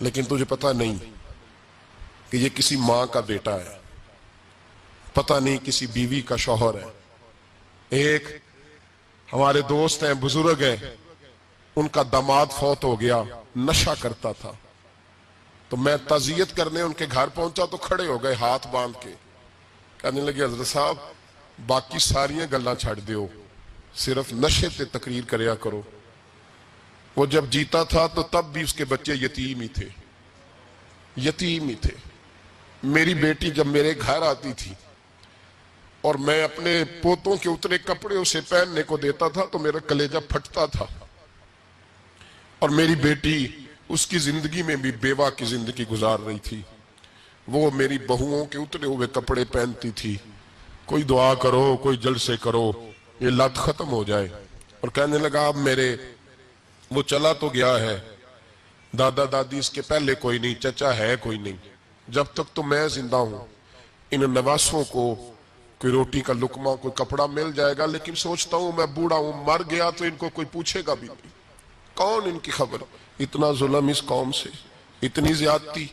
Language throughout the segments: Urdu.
لیکن تجھے پتہ نہیں کہ یہ کسی ماں کا بیٹا ہے، پتہ نہیں کسی بیوی کا شوہر ہے۔ ایک ہمارے دوست ہیں، بزرگ ہیں، ان کا داماد فوت ہو گیا، نشہ کرتا تھا، تو میں تعزیت کرنے ان کے گھر پہنچا تو کھڑے ہو گئے ہاتھ باندھ کے، کہنے لگے حضرت صاحب باقی ساریاں گلاں چھڑ دیو، صرف نشے تے تقریر کریا کرو۔ وہ جب جیتا تھا تو تب بھی اس کے بچے یتیم ہی تھے، یتیم ہی تھے۔ میری بیٹی جب میرے گھر آتی تھی اور میں اپنے پوتوں کے اترے کپڑے اسے پہننے کو دیتا تھا تو میرا کلیجہ پھٹتا تھا، اور میری بیٹی اس کی زندگی میں بھی بیوہ کی زندگی گزار رہی تھی، وہ میری بہوؤں کے اترے ہوئے کپڑے پہنتی تھی۔ کوئی دعا کرو، کوئی جلسے کرو، یہ لت ختم ہو جائے۔ اور کہنے لگا اب میرے وہ چلا تو گیا ہے، دادا دادی اس کے پہلے کوئی نہیں، چچا ہے کوئی نہیں، جب تک تو میں زندہ ہوں ان نواسوں کو کوئی روٹی کا لقمہ، کوئی کپڑا مل جائے گا، لیکن سوچتا ہوں میں بوڑھا ہوں، مر گیا تو ان کو کوئی پوچھے گا بھی نہیں، کون ان کی خبر۔ اتنا ظلم اس قوم سے، اتنی زیادتی،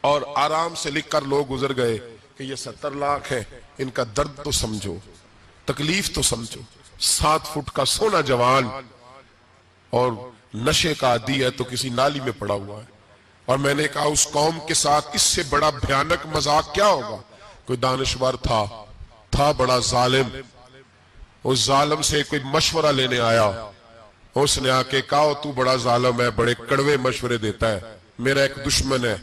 اور آرام سے لکھ کر لوگ گزر گئے کہ یہ 70 لاکھ ہے، ان کا درد تو سمجھو، تکلیف تو سمجھو۔ 7 فٹ کا سونا جوان اور نشے کا عادی ہے تو کسی نالی میں پڑا ہوا ہے۔ اور میں نے کہا اس قوم کے ساتھ اس سے بڑا بھیانک مذاق کیا ہوگا۔ کوئی دانشور تھا بڑا ظالم، اس ظالم سے کوئی مشورہ لینے آیا، اس نے آ کے کہا تو بڑا ظالم ہے، بڑے کڑوے مشورے دیتا ہے، میرا ایک دشمن ہے،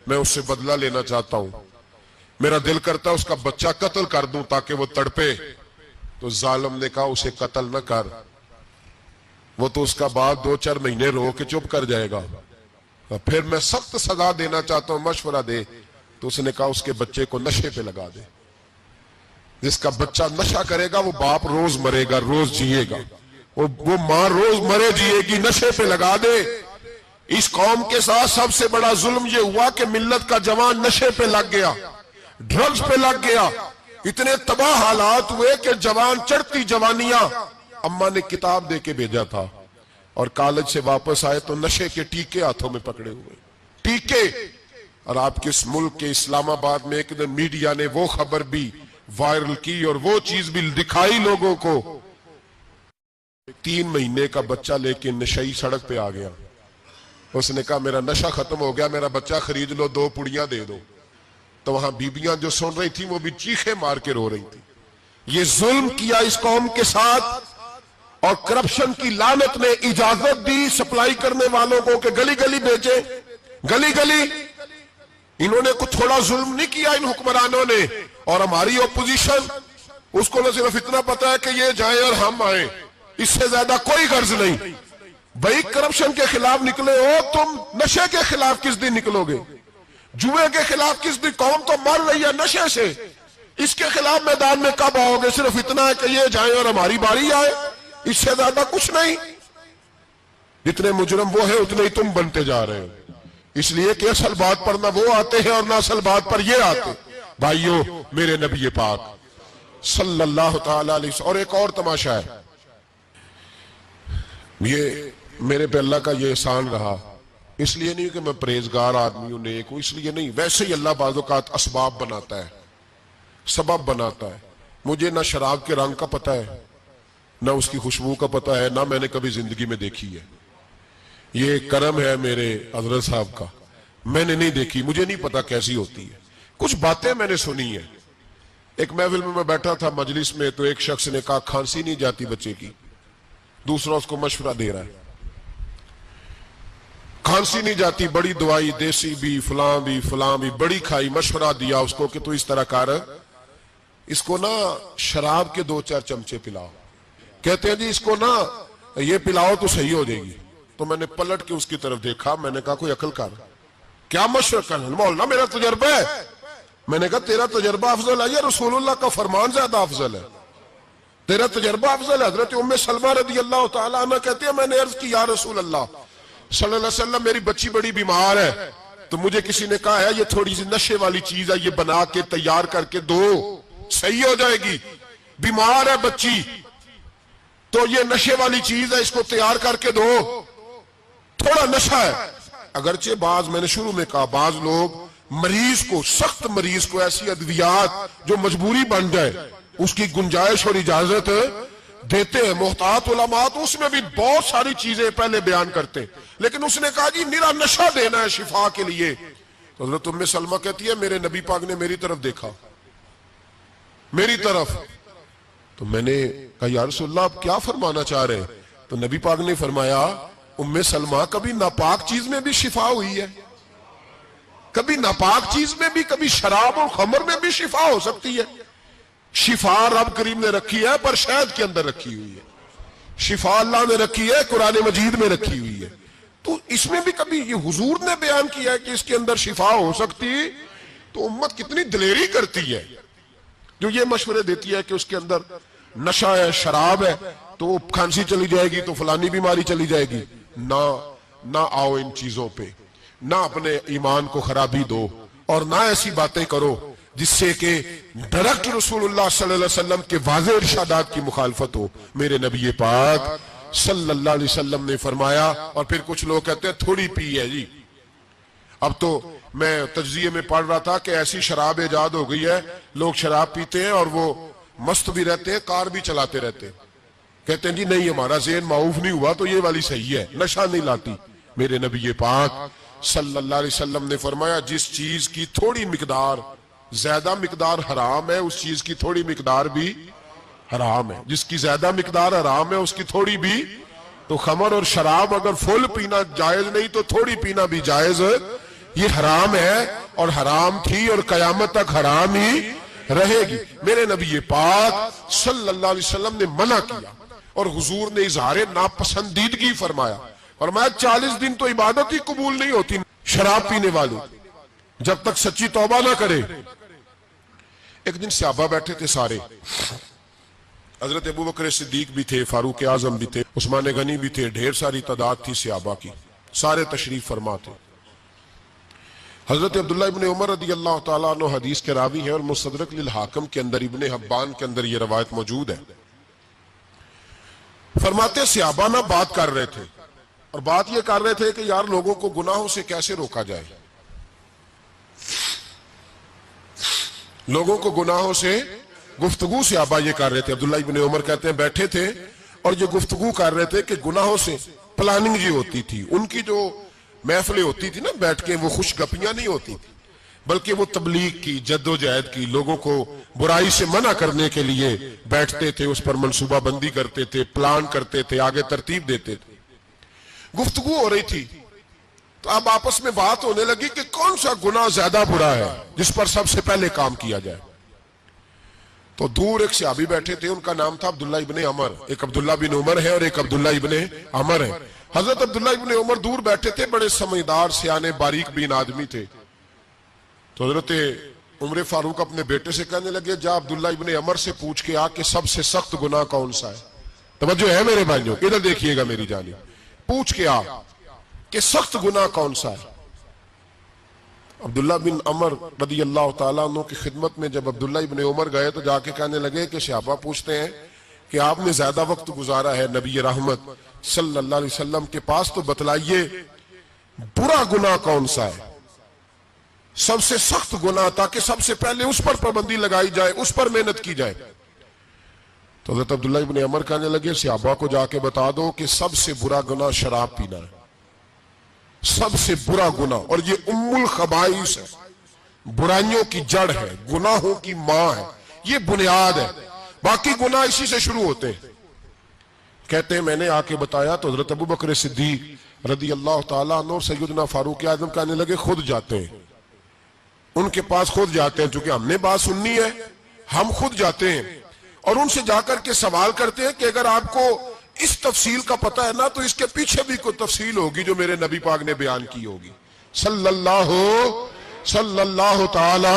میں اس سے بدلہ لینا چاہتا ہوں، میرا دل کرتا ہے اس کا بچہ قتل کر دوں تاکہ وہ تڑپے۔ تو ظالم نے کہا اسے قتل نہ کر، وہ تو اس کا بعد 2-4 مہینے رو کے چپ کر جائے گا، پھر میں سخت سزا دینا چاہتا ہوں، مشورہ دے۔ تو اس نے کہا اس کے بچے کو نشے پہ لگا دے، جس کا بچہ نشہ کرے گا وہ باپ روز مرے گا، روز جیے گا، وہ ماں روز مرے جیے گی، نشے پہ لگا دے۔ اس قوم کے ساتھ سب سے بڑا ظلم یہ ہوا کہ ملت کا جوان نشے پہ لگ گیا، ڈرگز پہ لگ گیا، اتنے تباہ حالات ہوئے کہ جوان چڑھتی جوانیاں، اماں نے کتاب دے کے بھیجا تھا، اور کالج سے واپس آئے تو نشے کے ٹیکے ہاتھوں میں پکڑے ہوئے، ٹیکے۔ اور آپ کے اس ملک کے اسلام آباد میں ایک دن میڈیا نے وہ خبر بھی وائرل کی اور وہ چیز بھی دکھائی لوگوں کو، 3 مہینے کا بچہ لے کے نشئی سڑک پہ آ گیا، اس نے کہا میرا نشہ ختم ہو گیا، میرا بچہ خرید لو، 2 پڑیاں دے دو۔ تو وہاں بیبیاں جو سن رہی تھیں وہ بھی چیخیں مار کے رو رہی تھیں۔ یہ ظلم کیا اس قوم کے ساتھ، اور کرپشن کی لعنت نے اجازت دی سپلائی کرنے والوں کو کہ گلی گلی بیچے، گلی گلی۔ انہوں نے کچھ تھوڑا ظلم نہیں کیا ان حکمرانوں نے، اور ہماری اپوزیشن اس کو نہ صرف اتنا پتا ہے کہ یہ جائیں اور ہم آئیں، اس سے زیادہ کوئی غرض نہیں۔ بھائی کرپشن کے خلاف نکلے ہو تم، نشے کے خلاف کس دن نکلو گے؟ جوئے کے خلاف کس دن؟ قوم تو مر رہی ہے نشے سے، اس کے خلاف میدان میں کب آؤ گے؟ صرف اتنا ہے کہ یہ جائیں اور ہماری باری آئے، اس سے زیادہ کچھ نہیں۔ جتنے مجرم وہ ہیں اتنے ہی تم بنتے جا رہے ہو، اس لیے کہ اصل بات پر نہ وہ آتے ہیں اور نہ اصل بات پر یہ آتے۔ بھائیو، میرے نبی پاک صلی اللہ تعالی علیہ وسلم، اور ایک اور تماشا ہے، یہ میرے پہ اللہ کا یہ احسان رہا، اس لیے نہیں کہ میں پرہیزگار آدمی ہوں، نیک ہوں، اس لیے نہیں، ویسے ہی اللہ بعض اوقات اسباب بناتا ہے، سبب بناتا ہے۔ مجھے نہ شراب کے رنگ کا پتہ ہے، نہ اس کی خوشبو کا پتہ ہے، نہ میں نے کبھی زندگی میں دیکھی ہے، یہ کرم ہے میرے حضرت صاحب کا، میں نے نہیں دیکھی، مجھے نہیں پتا کیسی ہوتی ہے، کچھ باتیں میں نے سنی ہیں۔ ایک محفل میں بیٹھا تھا مجلس میں، تو ایک شخص نے کہا کھانسی نہیں جاتی بچے کی، دوسرا اس کو مشورہ دے رہا ہے، کھانسی نہیں جاتی، بڑی دوائی دیسی بھی فلاں بھی بڑی کھائی، مشورہ دیا اس کو کہ تو اس طرح کر، اس کو نا شراب کے 2-4 چمچے پلاؤ، کہتے ہیں جی اس کو نا یہ پلاؤ تو صحیح ہو جائے گی۔ تو میں نے پلٹ کے اس کی طرف دیکھا، میں نے کہا کوئی عقل کر، کیا مشورہ کرنا؟ مولانا میرا تجربہ ہے۔ میں نے کہا تیرا تجربہ افضل ہے یا رسول اللہ کا فرمان زیادہ افضل ہے؟ تیرا تجربہ افضل ہے۔ حضرت ام سلمہ رضی اللہ تعالیٰ عنہ کہتے ہیں میں نے عرض کی یا رسول اللہ صلی اللہ علیہ وسلم، میری بچی بڑی بیمار ہے، تو مجھے کسی نے کہا ہے یہ تھوڑی سی نشے والی چیز ہے، یہ بنا کے تیار کر کے دو، صحیح ہو جائے گی، بیمار ہے بچی تو یہ نشے والی چیز ہے، اس کو تیار کر کے دو، تھوڑا نشہ ہے۔ اگرچہ بعض میں نے شروع میں کہا بعض لوگ مریض کو سخت مریض کو ایسی ادویات جو مجبوری بن جائے اس کی گنجائش اور اجازت دیتے ہیں. محتاط علماء تو اس میں بھی بہت ساری چیزیں پہلے بیان کرتے ہیں, لیکن اس نے کہا جی نرا نشہ دینا ہے شفا کے لیے. حضرت ام سلمہ کہتی ہے میرے نبی پاک نے میری طرف دیکھا, میری طرف, تو میں نے کہا یا رسول اللہ آپ کیا فرمانا چاہ رہے ہیں؟ تو نبی پاک نے فرمایا ام سلمہ کبھی ناپاک چیز میں بھی شفا ہوئی ہے, کبھی ناپاک چیز میں بھی, کبھی شراب اور خمر میں بھی شفا ہو سکتی ہے. شفا رب کریم نے رکھی ہے پر شہد کے اندر رکھی ہوئی ہے, شفا اللہ نے رکھی ہے قرآن مجید میں رکھی ہوئی ہے. تو اس میں بھی کبھی یہ حضور نے بیان کیا ہے کہ اس کے اندر شفا ہو سکتی, تو امت کتنی دلیری کرتی ہے جو یہ مشورے دیتی ہے کہ اس کے اندر نشہ ہے, شراب ہے, تو کھانسی چلی جائے گی تو فلانی بیماری چلی جائے گی. نہ آؤ ان چیزوں پہ, نہ اپنے ایمان کو خرابی دو, اور نہ ایسی باتیں کرو جس سے کہ ڈائریکٹ رسول اللہ صلی اللہ علیہ وسلم کے واضح ارشادات کی مخالفت ہو. میرے نبی پاک صلی اللہ علیہ وسلم نے فرمایا, اور پھر کچھ لوگ کہتے ہیں تھوڑی پی ہے جی. اب تو میں تجزیے میں پڑھ رہا تھا کہ ایسی شراب ایجاد ہو گئی ہے, لوگ شراب پیتے ہیں اور وہ مست بھی رہتے ہیں, کار بھی چلاتے رہتے ہیں, کہتے ہیں جی نہیں ہمارا ذہن معاف نہیں ہوا تو یہ والی صحیح ہے, نشہ نہیں لاتی. میرے نبی پاک صلی اللہ علیہ وسلم نے فرمایا جس چیز کی تھوڑی مقدار, زیادہ مقدار حرام ہے اس چیز کی تھوڑی مقدار بھی حرام ہے, جس کی زیادہ مقدار حرام ہے اس کی تھوڑی بھی. تو خمر اور شراب اگر فل پینا جائز نہیں تو تھوڑی پینا بھی جائز, یہ حرام ہے اور حرام تھی اور قیامت تک حرام ہی رہے گی. میرے نبی پاک صلی اللہ علیہ وسلم نے منع کیا اور حضور نے اظہار ناپسندیدگی فرمایا, فرمایا 40 دن تو عبادت ہی قبول نہیں ہوتی شراب پینے والے جب تک سچی توبہ نہ کرے. ایک دن صحابہ بیٹھے تھے سارے, حضرت ابو بکر صدیق بھی تھے, فاروق اعظم بھی تھے, عثمان غنی بھی تھے, ڈھیر ساری تعداد تھی صحابہ کی, سارے تشریف فرما تھے. حضرت عبداللہ ابن عمر رضی اللہ تعالیٰ عنہ حدیث کے راوی ہیں اور مستدرک للحاکم کے اندر, ابن حبان کے اندر یہ روایت موجود ہے. فرماتے صحابہ نہ بات کر رہے تھے, اور بات یہ کر رہے تھے کہ یار لوگوں کو گناہوں سے کیسے روکا جائے, لوگوں کو گناہوں سے گفتگو صحابہ یہ کر رہے تھے. عبداللہ ابن عمر کہتے ہیں بیٹھے تھے اور یہ گفتگو کر رہے تھے کہ گناہوں سے پلاننگ جی ہوتی تھی, ان کی جو محفلیں ہوتی تھی نا بیٹھ کے, وہ خوش گپیاں نہیں ہوتی تھی بلکہ وہ تبلیغ کی, جد و جہد کی, لوگوں کو برائی سے منع کرنے کے لیے بیٹھتے تھے, اس پر منصوبہ بندی کرتے تھے, پلان کرتے تھے, آگے ترتیب دیتے تھے. گفتگو ہو رہی تھی تو اب آپس میں بات ہونے لگی کہ کون سا گناہ زیادہ برا ہے جس پر سب سے پہلے کام کیا جائے. تو دور ایک صحابی بیٹھے تھے, ان کا نام تھا عبداللہ ابن عمر. ایک عبداللہ بن عمر ہے اور ایک عبداللہ ابن عمر ہے. حضرت عبداللہ ابن عمر دور بیٹھے تھے, بڑے سمجھدار سیانے باریک بین آدمی تھے. تو حضرت عمر فاروق اپنے بیٹے سے کہنے لگے جا عبداللہ ابن عمر سے پوچھ کے آ کہ سب سے سخت گناہ کون سا ہے. توجہ ہے میرے بھائیوں, ادھر دیکھیے گا میری جانب, پوچھ کے آ کہ سخت گناہ کون سا ہے. عبداللہ بن عمر رضی اللہ تعالیٰ عنہ کی خدمت میں جب عبداللہ ابن عمر گئے تو جا کے کہنے لگے کہ صحابہ پوچھتے ہیں کہ آپ نے زیادہ وقت گزارا ہے نبی رحمت صلی اللہ علیہ وسلم کے پاس, تو بتلائیے برا گناہ کون سا ہے, سب سے سخت گناہ, تاکہ سب سے پہلے اس پر پابندی لگائی جائے, اس پر محنت کی جائے. تو حضرت عبداللہ ابن عمر کہنے لگے صحابہ کو جا کے بتا دو کہ سب سے برا گناہ شراب پینا ہے, سب سے برا گناہ, اور یہ ام الخبائث ہے, برائیوں کی جڑ ہے, گناہوں کی ماں ہے, یہ بنیاد ہے, باقی گناہ اسی سے شروع ہوتے ہیں. کہتے ہیں میں نے آ کے بتایا تو حضرت ابو بکر صدیق رضی اللہ تعالیٰ عنہ سیدنا فاروق اعظم کہنے لگے خود جاتے ہیں, ان کے پاس خود جاتے ہیں, چونکہ ہم نے بات سننی ہے ہم خود جاتے ہیں اور ان سے جا کر کے سوال کرتے ہیں کہ اگر آپ کو اس تفصیل کا پتہ ہے نا تو اس کے پیچھے بھی کوئی تفصیل ہوگی جو میرے نبی پاک نے بیان کی ہوگی صلی اللہ تعالی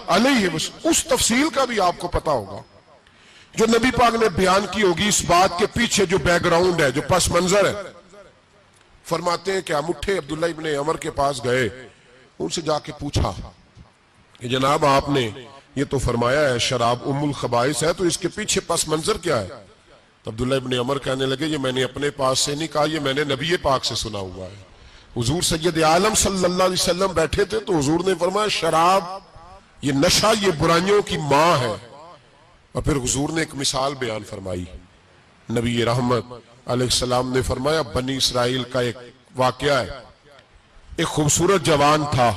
علیہ وسلم, اس تفصیل کا بھی آپ کو پتہ ہوگا جو نبی پاک نے بیان کی ہوگی, اس بات کے پیچھے جو بیک گراؤنڈ ہے, جو پس منظر ہے. فرماتے ہیں کہ ہم اٹھے, عبداللہ ابن عمر کے پاس گئے, ان سے جا کے پوچھا کہ جناب آپ نے یہ تو فرمایا ہے شراب ام الخبائث ہے, تو اس کے پیچھے پس منظر کیا ہے؟ تو عبداللہ ابن عمر کہنے لگے یہ میں نے اپنے پاس سے نہیں کہا, یہ میں نے نبی پاک سے سنا ہوا ہے حضور سید عالم صلی اللہ علیہ وسلم بیٹھے تھے تو حضور نے فرمایا شراب یہ نشہ یہ برائیوں کی ماں ہے. اور پھر حضور نے ایک مثال بیان فرمائی. نبی رحمت علیہ السلام نے فرمایا بنی اسرائیل کا ایک واقعہ ہے. ایک خوبصورت جوان تھا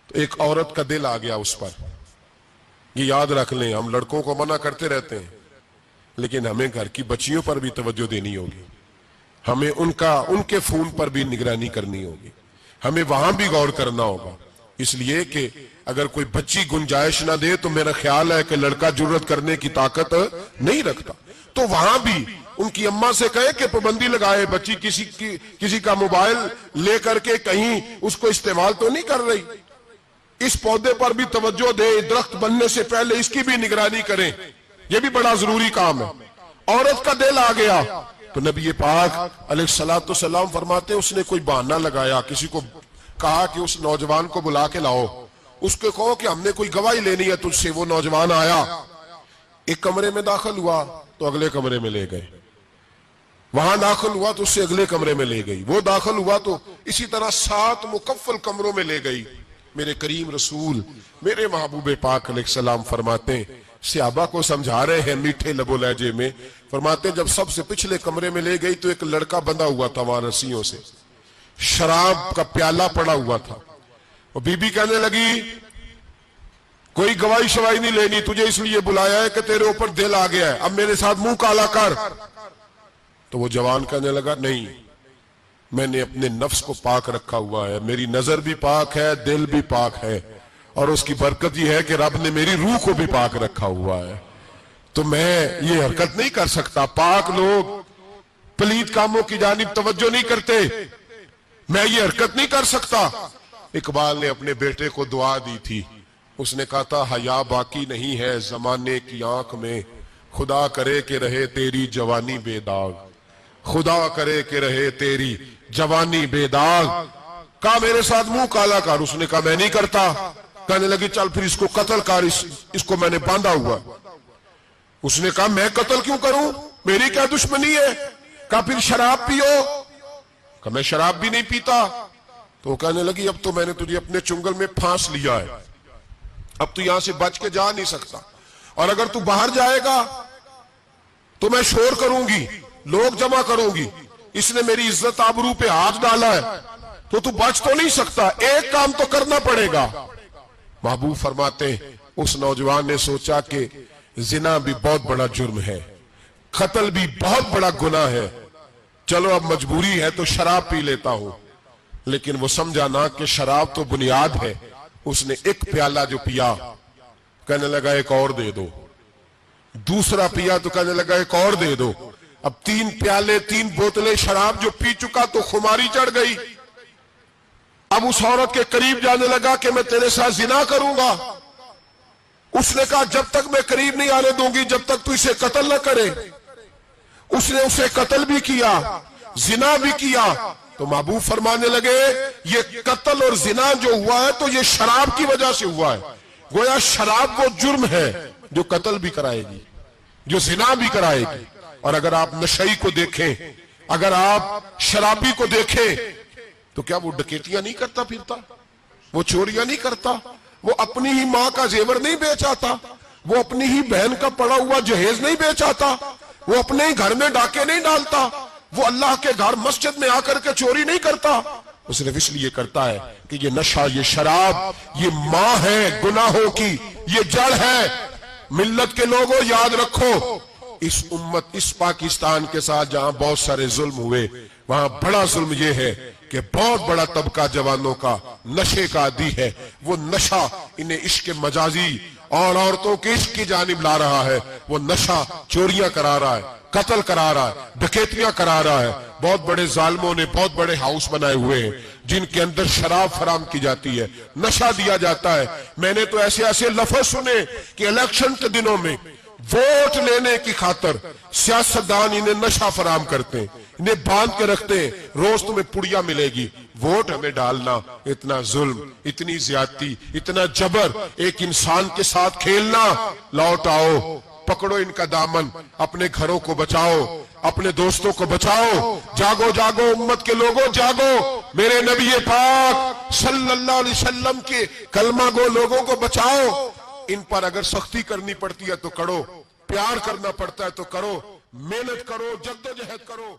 تو ایک عورت کا دل آ گیا اس پر. یہ یاد رکھ لیں, ہم لڑکوں کو منع کرتے رہتے ہیں لیکن ہمیں گھر کی بچیوں پر بھی توجہ دینی ہوگی, ہمیں ان کے فون پر بھی نگرانی کرنی ہوگی, ہمیں وہاں بھی غور کرنا ہوگا. اس لیے کہ اگر کوئی بچی گنجائش نہ دے تو میرا خیال ہے کہ لڑکا جرت کرنے کی طاقت نہیں رکھتا. تو وہاں بھی ان کی اماں سے کہے کہ پابندی لگائے, بچی کسی کا موبائل لے کر کے کہیں اس کو استعمال تو نہیں کر رہی, اس پودے پر بھی توجہ دے, درخت بننے سے پہلے اس کی بھی نگرانی کریں, یہ بھی بڑا ضروری کام ہے. عورت کا دل آ گیا تو نبی پاک علیہ الصلوۃ والسلام فرماتے اس نے کوئی بہانہ لگایا, کسی کو کہا کہ اس نوجوان کو بلا کے لاؤ, اس کو کہو کہ ہم نے کوئی گواہی لینی ہے تجھ سے. وہ نوجوان آیا, ایک کمرے میں داخل ہوا تو اگلے کمرے میں لے گئے, وہاں داخل ہوا تو اس سے اگلے کمرے میں لے گئی, وہ داخل ہوا تو اسی طرح 7 مکفل کمروں میں لے گئی. میرے کریم رسول میرے محبوب پاک علیہ السلام فرماتے ہیں, صحابہ کو سمجھا رہے ہیں میٹھے لب و لہجے میں, فرماتے جب سب سے پچھلے کمرے میں لے گئی تو ایک لڑکا بندھا ہوا تھا وہاں رسیوں سے, شراب کا پیالہ پڑا ہوا تھا. اور بی بی کہنے لگی کوئی گواہی شواہی نہیں لینی, تجھے اس لیے بلایا ہے کہ تیرے اوپر دل آ گیا ہے, اب میرے ساتھ منہ کالا کر. تو وہ جوان کہنے لگا نہیں, میں نے اپنے نفس کو پاک رکھا ہوا ہے, میری نظر بھی پاک ہے, دل بھی پاک ہے, اور اس کی برکت یہ ہے کہ رب نے میری روح کو بھی پاک رکھا ہوا ہے, تو میں یہ حرکت نہیں کر سکتا. پاک لوگ پلید کاموں کی جانب توجہ نہیں کرتے, میں یہ حرکت نہیں کر سکتا. اقبال نے اپنے بیٹے کو دعا دی تھی, اس نے کہا تھا حیا باقی نہیں ہے زمانے کی آنکھ میں, خدا کرے کہ رہے تیری جوانی بے داغ, خدا کرے کہ رہے تیری جوانی بے داغ. کہا میرے ساتھ منہ کالا کر, اس نے کہا میں نہیں کرتا. کہنے لگی چل پھر اس کو قتل کر, اس کو میں نے باندھا ہوا. اس نے کہا میں قتل کیوں کروں, میری کیا دشمنی ہے. کہا پھر شراب پیو, کہا میں شراب بھی نہیں پیتا. تو وہ کہنے لگی اب تو میں نے تجھے اپنے چنگل میں پھانس لیا ہے, اب تو یہاں سے بچ کے جا نہیں سکتا, اور اگر تو باہر جائے گا تو میں شور کروں گی, لوگ جمع کروں گی, اس نے میری عزت آبرو پہ ہاتھ ڈالا ہے, تو بچ تو نہیں سکتا, ایک کام تو کرنا پڑے گا. محبوب فرماتے اس نوجوان نے سوچا کہ زنا بھی بہت بڑا جرم ہے, قتل بھی بہت بڑا گناہ ہے, چلو اب مجبوری ہے تو شراب پی لیتا ہوں. لیکن وہ سمجھا نہ کہ شراب تو بنیاد ہے. اس نے ایک پیالہ جو پیا, کہنے لگا ایک اور دے دو, دوسرا پیا تو کہنے لگا ایک اور دے دو. اب 3 پیالے 3 بوتلیں شراب جو پی چکا تو خماری چڑھ گئی. اب اس عورت کے قریب جانے لگا کہ میں تیرے ساتھ زنا کروں گا. اس نے کہا جب تک میں قریب نہیں آنے دوں گی جب تک تو اسے قتل نہ کرے. اس نے اسے قتل بھی کیا, زنا بھی کیا. تو محبوب فرمانے لگے یہ قتل اور زنا جو ہوا ہے تو یہ شراب کی وجہ سے ہوا ہے. گویا شراب وہ جرم ہے جو قتل بھی کرائے گی, جو زنا بھی کرائے گی. اور اگر آپ نشئی کو دیکھیں, اگر آپ شرابی کو دیکھیں تو کیا وہ ڈکیتیاں نہیں کرتا پھرتا, وہ چوریاں نہیں کرتا, وہ اپنی ہی ماں کا زیور نہیں بیچ آتا, وہ اپنی ہی بہن کا پڑا ہوا جہیز نہیں بیچ آتا, وہ اپنے ہی گھر میں ڈاکے نہیں ڈالتا, وہ اللہ کے گھر مسجد میں آ کر کے چوری نہیں کرتا. وہ صرف اس لیے کرتا ہے کہ یہ نشہ, یہ شراب, یہ ماں ہے گناہوں کی, یہ جڑ ہے. ملت کے لوگوں یاد رکھو, اس امت اس پاکستان کے ساتھ جہاں بہت سارے ظلم ہوئے, وہاں بڑا ظلم یہ ہے کہ بہت بڑا طبقہ جوانوں کا نشے کا عادی ہے. وہ نشہ انہیں عشق مجازی اور عورتوں کے عشق کی جانب لا رہا ہے. وہ نشہ چوریاں کرا رہا ہے, قتل کرا رہا ہے, ڈکیتیاں کرا رہا ہے. بہت بڑے ظالموں نے بہت بڑے ہاؤس بنائے ہوئے ہیں جن کے اندر شراب فراہم کی جاتی ہے, نشہ دیا جاتا ہے. میں نے تو ایسے ایسے لفظ سنے کہ الیکشن کے دنوں میں ووٹ لینے کی خاطر سیاستدان انہیں نشہ فراہم کرتے ہیں, انہیں باندھ کے رکھتے ہیں, روز تمہیں پڑیا ملے گی, ووٹ ہمیں ڈالنا. اتنا ظلم, اتنی زیادتی, اتنا جبر, ایک انسان کے ساتھ کھیلنا. لوٹ آؤ, پکڑو ان کا دامن, اپنے گھروں کو بچاؤ, اپنے دوستوں کو بچاؤ. جاگو جاگو امت کے لوگوں جاگو. میرے نبی پاک صلی اللہ علیہ وسلم کے کلمہ گو لوگوں کو بچاؤ. ان پر اگر سختی کرنی پڑتی ہے تو کرو, پیار کرنا پڑتا ہے تو کرو, محنت کرو, جدوجہد کرو.